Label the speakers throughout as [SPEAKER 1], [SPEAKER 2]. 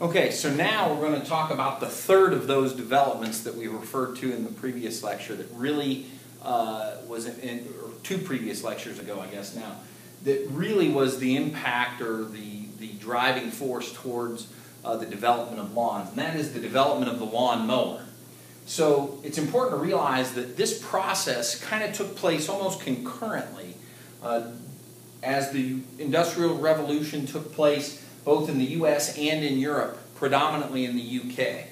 [SPEAKER 1] Okay, so now we're going to talk about the third of those developments that we referred to in the previous lecture that really was or two previous lectures ago, I guess now, that really was the impact or the driving force towards the development of lawns, and that is the development of the lawn mower. So it's important to realize that this process kind of took place almost concurrently as the Industrial Revolution took place both in the U.S. and in Europe, predominantly in the U.K.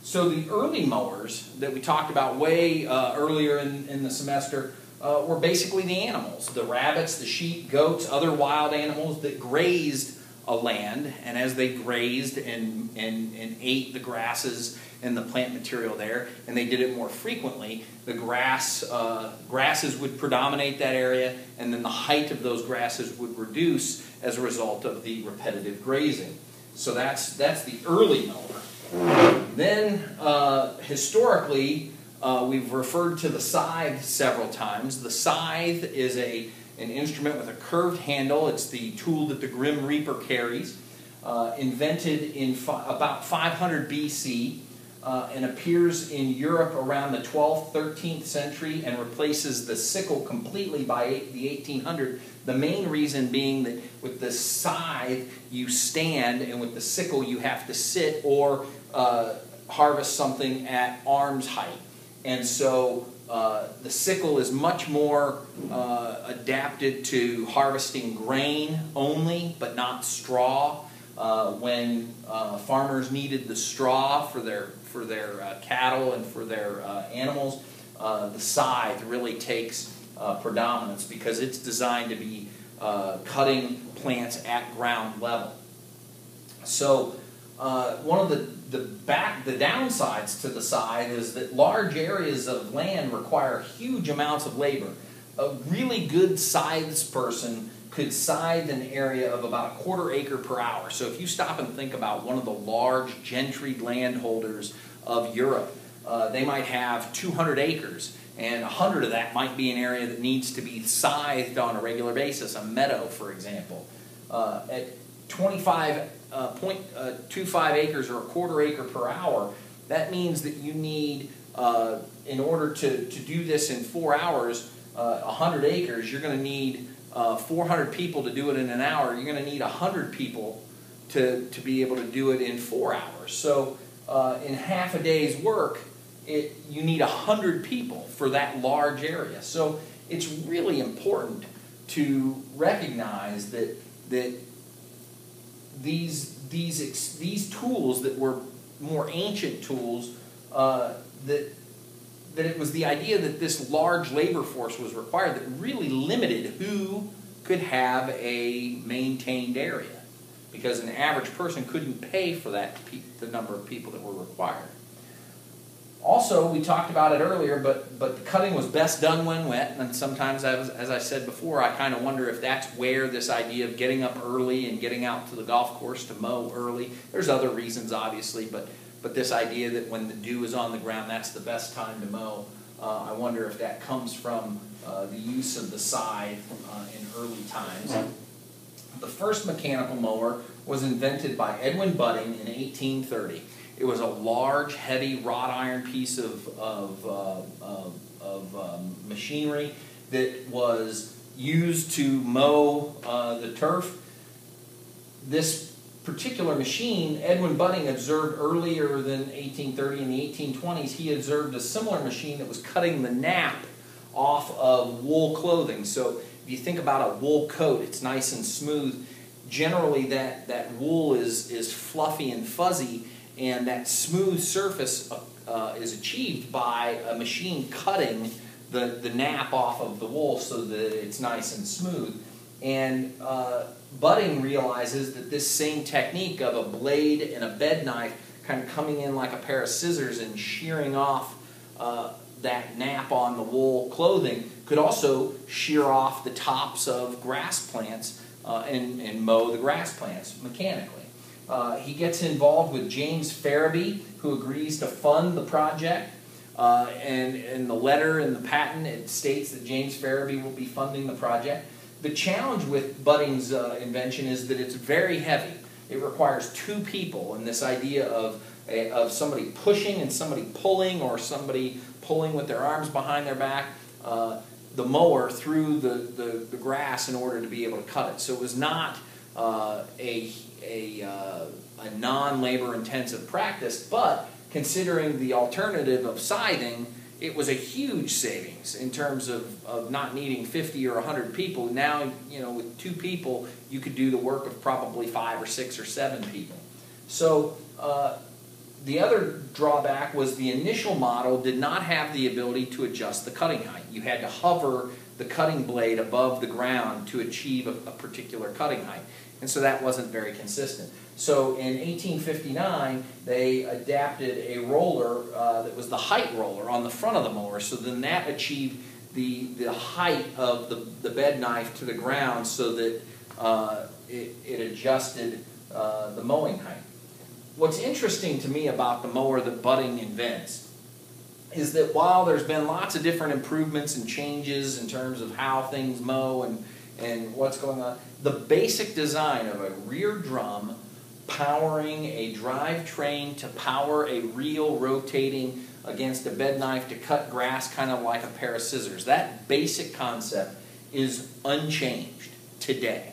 [SPEAKER 1] So the early mowers that we talked about way earlier in the semester were basically the animals, the rabbits, the sheep, goats, other wild animals that grazed a land, and as they grazed and ate the grasses and the plant material there, and they did it more frequently, the grasses would predominate that area, and then the height of those grasses would reduce as a result of the repetitive grazing. So that's the early mower. Then historically, we've referred to the scythe several times. The scythe is an instrument with a curved handle. It's the tool that the Grim Reaper carries, invented in about 500 BC and appears in Europe around the 12th, 13th century and replaces the sickle completely by the 1800s. The main reason being that with the scythe you stand and with the sickle you have to sit or harvest something at arm's height. And so the sickle is much more adapted to harvesting grain only, but not straw. When farmers needed the straw for their cattle and for their animals, the scythe really takes predominance because it's designed to be cutting plants at ground level. So one of the downsides to the scythe is that large areas of land require huge amounts of labor. A really good scythes person could scythe an area of about 1/4 acre per hour. So if you stop and think about one of the large gentry landholders of Europe, they might have 200 acres, and 100 of that might be an area that needs to be scythed on a regular basis, a meadow, for example. At 25.25 acres or 1/4 acre per hour, that means that you need, in order to do this in 4 hours, 100 acres, you're going to need 400 people to do it in an hour. You're going to need 100 people to be able to do it in 4 hours. So in half a day's work, you need 100 people for that large area. So it's really important to recognize that these tools that were more ancient tools, that it was the idea that this large labor force was required that really limited who could have a maintained area, because an average person couldn't pay for the number of people that were required. Also, we talked about it earlier, but the cutting was best done when wet, and sometimes, as I said before, I kind of wonder if that's where this idea of getting up early and getting out to the golf course to mow early, there's other reasons obviously, but this idea that when the dew is on the ground, that's the best time to mow, I wonder if that comes from the use of the scythe in early times. The first mechanical mower was invented by Edwin Budding in 1830. It was a large, heavy wrought iron piece of machinery that was used to mow the turf. This particular machine, Edwin Budding observed earlier than 1830, in the 1820s, he observed a similar machine that was cutting the nap off of wool clothing. So if you think about a wool coat, it's nice and smooth. Generally that wool is fluffy and fuzzy, and that smooth surface is achieved by a machine cutting the nap off of the wool so that it's nice and smooth. And Budding realizes that this same technique of a blade and a bed knife kind of coming in like a pair of scissors and shearing off that nap on the wool clothing could also shear off the tops of grass plants and mow the grass plants mechanically. He gets involved with James Farabee, who agrees to fund the project. And in the letter in the patent, it states that James Farabee will be funding the project. The challenge with Budding's invention is that it's very heavy. it requires two people, and this idea of somebody pushing and somebody pulling, or somebody pulling with their arms behind their back, the mower through the grass in order to be able to cut it. So it was not a non-labor intensive practice, but considering the alternative of scything, it was a huge savings in terms of not needing 50 or 100 people. Now, with 2 people, you could do the work of probably 5 or 6 or 7 people. So the other drawback was the initial model did not have the ability to adjust the cutting height. You had to hover the cutting blade above the ground to achieve a particular cutting height. And so that wasn't very consistent. So in 1859, they adapted a roller that was the height roller on the front of the mower. So then that achieved the height of the bed knife to the ground, so that it adjusted the mowing height. What's interesting to me about the mower that Budding invents is that while there's been lots of different improvements and changes in terms of how things mow and what's going on, the basic design of a rear drum powering a drive train to power a reel rotating against a bed knife to cut grass kind of like a pair of scissors, that basic concept is unchanged today.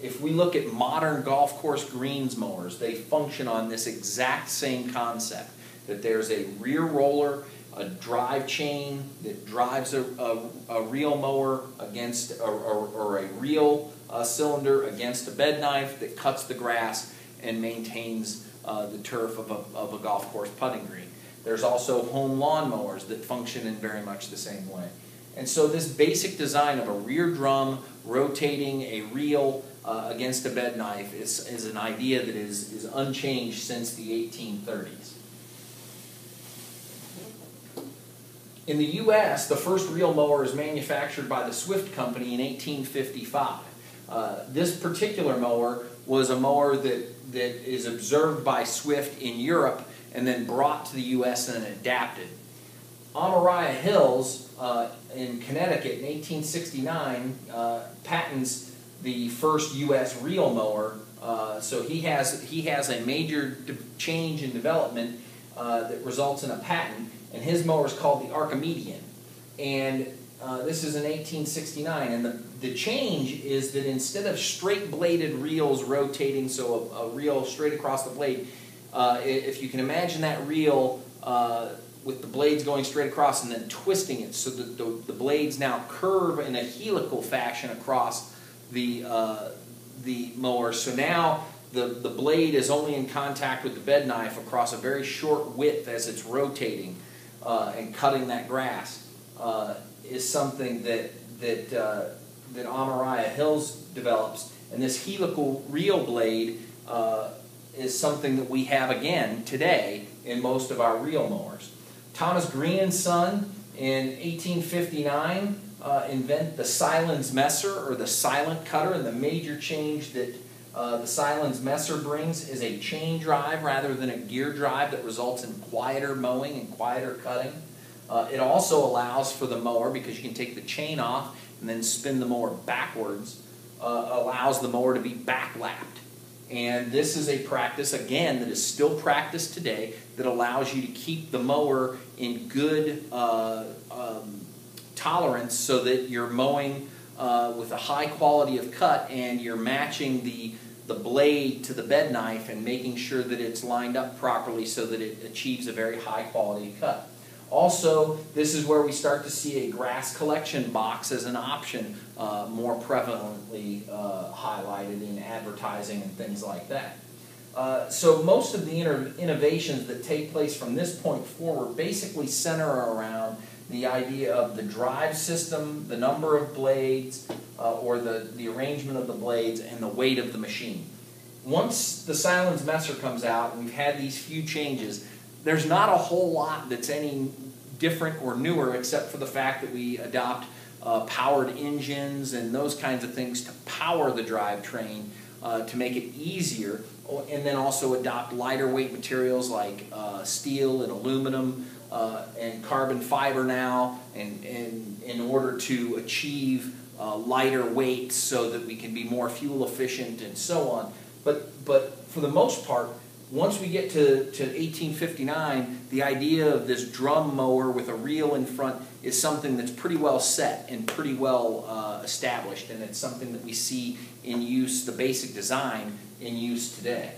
[SPEAKER 1] If we look at modern golf course greens mowers, they function on this exact same concept, that there's a rear roller, a drive chain that drives a reel mower against, or a reel cylinder against a bed knife that cuts the grass and maintains the turf of a golf course putting green. There's also home lawn mowers that function in very much the same way. And so this basic design of a rear drum rotating a reel against a bed knife is an idea that is unchanged since the 1830s. In the U.S., the first reel mower is manufactured by the Swift Company in 1855. This particular mower was a mower that is observed by Swift in Europe and then brought to the U.S. and adapted. Amariah Hills in Connecticut in 1869 patents the first U.S. reel mower. So he has a major change in development that results in a patent, and his mower is called the Archimedean. And this is in 1869, and the change is that instead of straight-bladed reels rotating, so a reel straight across the blade, if you can imagine that reel with the blades going straight across and then twisting it so that the blades now curve in a helical fashion across the mower. So now the blade is only in contact with the bed knife across a very short width as it's rotating and cutting that grass, is something that Amariah Hills develops. And this helical reel blade is something that we have again today in most of our reel mowers. Thomas Green and Son in 1859 invent the Silens Messer, or the silent cutter, and the major change that the Silens Messer brings is a chain drive rather than a gear drive that results in quieter mowing and quieter cutting. It also allows for the mower, because you can take the chain off and then spin the mower backwards, allows the mower to be backlapped. And this is a practice, again, that is still practiced today, that allows you to keep the mower in good tolerance, so that you're mowing with a high quality of cut, and you're matching the blade to the bed knife and making sure that it's lined up properly so that it achieves a very high quality cut. Also, this is where we start to see a grass collection box as an option more prevalently highlighted in advertising and things like that. So most of the innovations that take place from this point forward basically center around the idea of the drive system, the number of blades, or the arrangement of the blades, and the weight of the machine. Once the Silens Messer comes out, and we've had these few changes, there's not a whole lot that's any different or newer, except for the fact that we adopt powered engines and those kinds of things to power the drivetrain to make it easier, and then also adopt lighter weight materials like steel and aluminum and carbon fiber now, and in order to achieve lighter weights so that we can be more fuel efficient and so on. But for the most part, once we get to 1859, the idea of this drum mower with a reel in front is something that's pretty well set and pretty well established, and it's something that we see in use, the basic design in use today.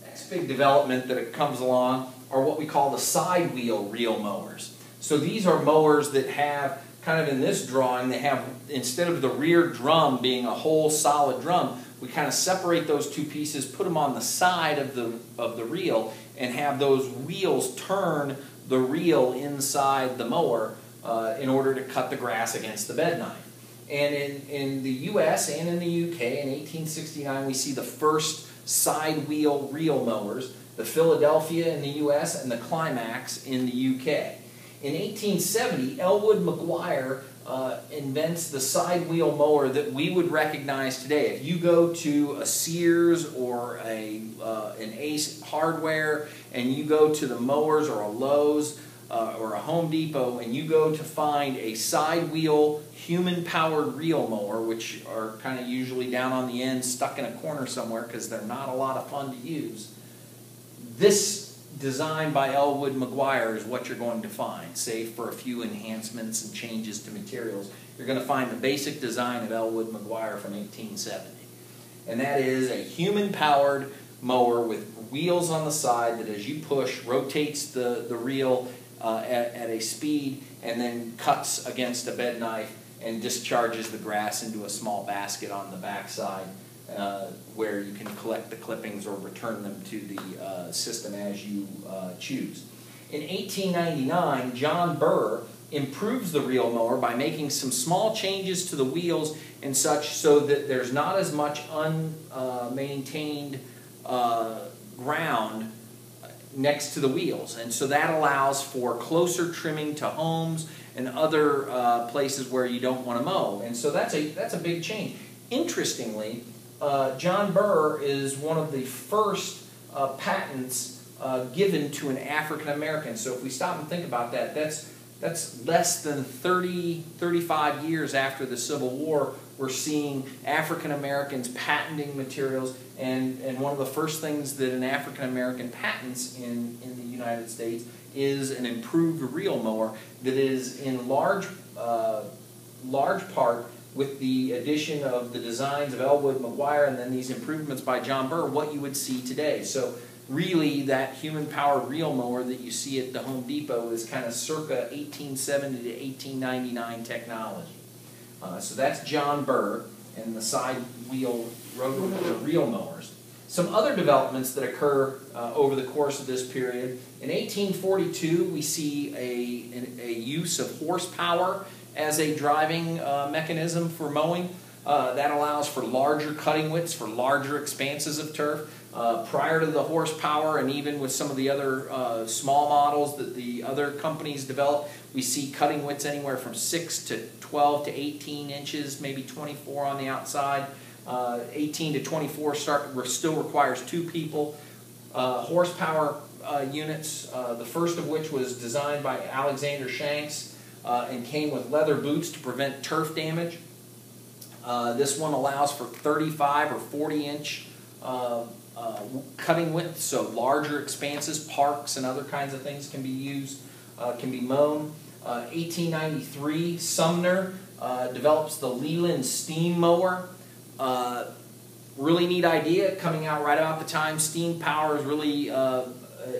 [SPEAKER 1] Next big development that comes along are what we call the sidewheel reel mowers. So these are mowers that have, kind of in this drawing, they have, instead of the rear drum being a whole solid drum, we kind of separate those two pieces, put them on the side of the reel, and have those wheels turn the reel inside the mower in order to cut the grass against the bed knife. And in the U.S. and in the U.K. in 1869, we see the first side wheel reel mowers, the Philadelphia in the U.S. and the Climax in the U.K. In 1870, Elwood McGuire invents the side wheel mower that we would recognize today. If you go to a Sears or an Ace Hardware, and you go to the Mowers or a Lowe's or a Home Depot, and you go to find a side wheel human-powered reel mower, which are kind of usually down on the end, stuck in a corner somewhere because they're not a lot of fun to use, this design by Elwood McGuire is what you're going to find, save for a few enhancements and changes to materials. You're going to find the basic design of Elwood McGuire from 1870. And that is a human-powered mower with wheels on the side that, as you push, rotates the reel at a speed and then cuts against a bed knife and discharges the grass into a small basket on the backside, where you can collect the clippings or return them to the system as you choose. In 1899, John Burr improves the reel mower by making some small changes to the wheels and such so that there's not as much unmaintained ground next to the wheels. And so that allows for closer trimming to homes and other places where you don't want to mow. And so that's a big change. Interestingly, John Burr is one of the first patents given to an African American. So if we stop and think about that, that's less than 35 years after the Civil War. We're seeing African Americans patenting materials, and one of the first things that an African American patents in the United States is an improved reel mower that is in large part, with the addition of the designs of Elwood McGuire and then these improvements by John Burr, what you would see today. So really, that human-powered reel mower that you see at the Home Depot is kind of circa 1870 to 1899 technology. So that's John Burr and the side wheel reel mowers. Some other developments that occur over the course of this period. In 1842, we see a use of horsepower as a driving mechanism for mowing. That allows for larger cutting widths, for larger expanses of turf. Prior to the horsepower, and even with some of the other small models that the other companies develop, we see cutting widths anywhere from 6 to 12 to 18 inches, maybe 24 on the outside. 18 to 24 still requires 2 people. Horsepower units, the first of which was designed by Alexander Shanks and came with leather boots to prevent turf damage. This one allows for 35 or 40 inch cutting width, so larger expanses, parks and other kinds of things can be used, can be mown. 1893, Sumner develops the Leland steam mower. Really neat idea, coming out right about the time steam power is really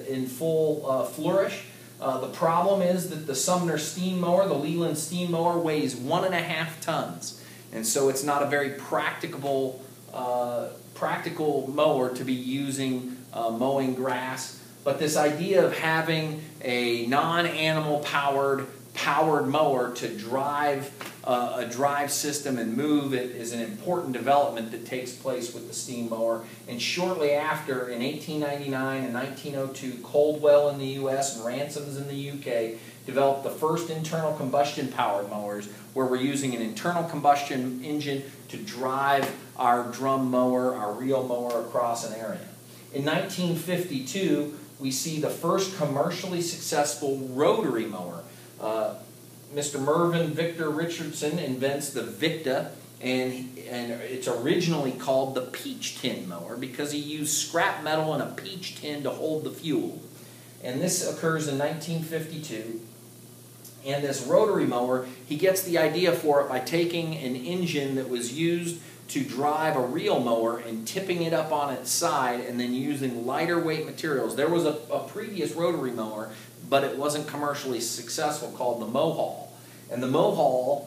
[SPEAKER 1] in full flourish. The problem is that the Sumner steam mower, the Leland steam mower, weighs 1.5 tons. And so it's not a very practical mower to be using mowing grass. But this idea of having a non-animal powered mower to drive a drive system and move it is an important development that takes place with the steam mower. And shortly after, in 1899 and 1902, Coldwell in the U.S. and Ransom's in the U.K. developed the first internal combustion powered mowers, where we're using an internal combustion engine to drive our drum mower, our reel mower across an area. In 1952, we see the first commercially successful rotary mower. Mr. Mervyn Victor Richardson invents the Victa and it's originally called the peach tin mower because he used scrap metal and a peach tin to hold the fuel. And this occurs in 1952. And this rotary mower, he gets the idea for it by taking an engine that was used to drive a reel mower and tipping it up on its side and then using lighter weight materials. There was a previous rotary mower, but it wasn't commercially successful, called the Mower. And the Mower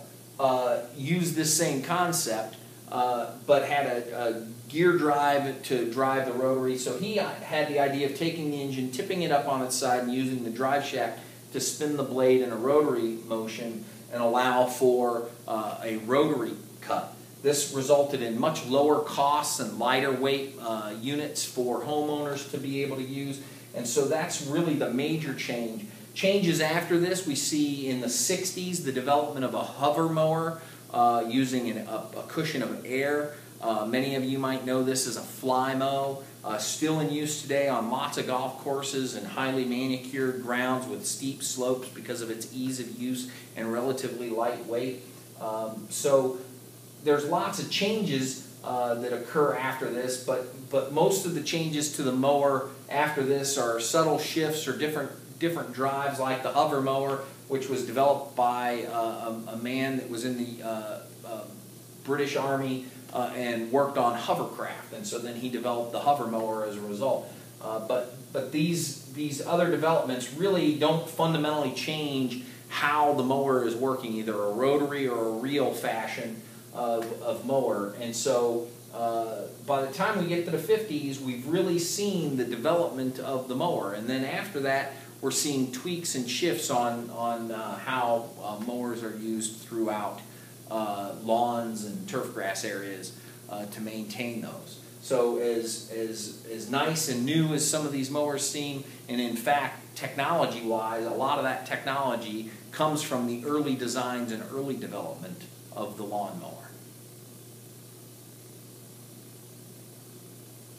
[SPEAKER 1] used this same concept, but had a gear drive to drive the rotary. So he had the idea of taking the engine, tipping it up on its side, and using the drive shaft to spin the blade in a rotary motion and allow for a rotary cut. This resulted in much lower costs and lighter weight units for homeowners to be able to use. And so that's really the major change. Changes after this, we see in the 60s the development of a hover mower using a cushion of air. Many of you might know this as a fly mow, still in use today on lots of golf courses and highly manicured grounds with steep slopes because of its ease of use and relatively lightweight. So there's lots of changes that occur after this, but most of the changes to the mower after this are subtle shifts or different drives, like the hover mower, which was developed by a man that was in the British Army and worked on hovercraft, and so then he developed the hover mower as a result. But these other developments really don't fundamentally change how the mower is working, either a rotary or a reel fashion of mower. And so by the time we get to the 50s, we've really seen the development of the mower, and then after that we're seeing tweaks and shifts on how mowers are used throughout lawns and turf grass areas to maintain those. So as nice and new as some of these mowers seem, and in fact technology-wise, a lot of that technology comes from the early designs and early development of the lawnmower.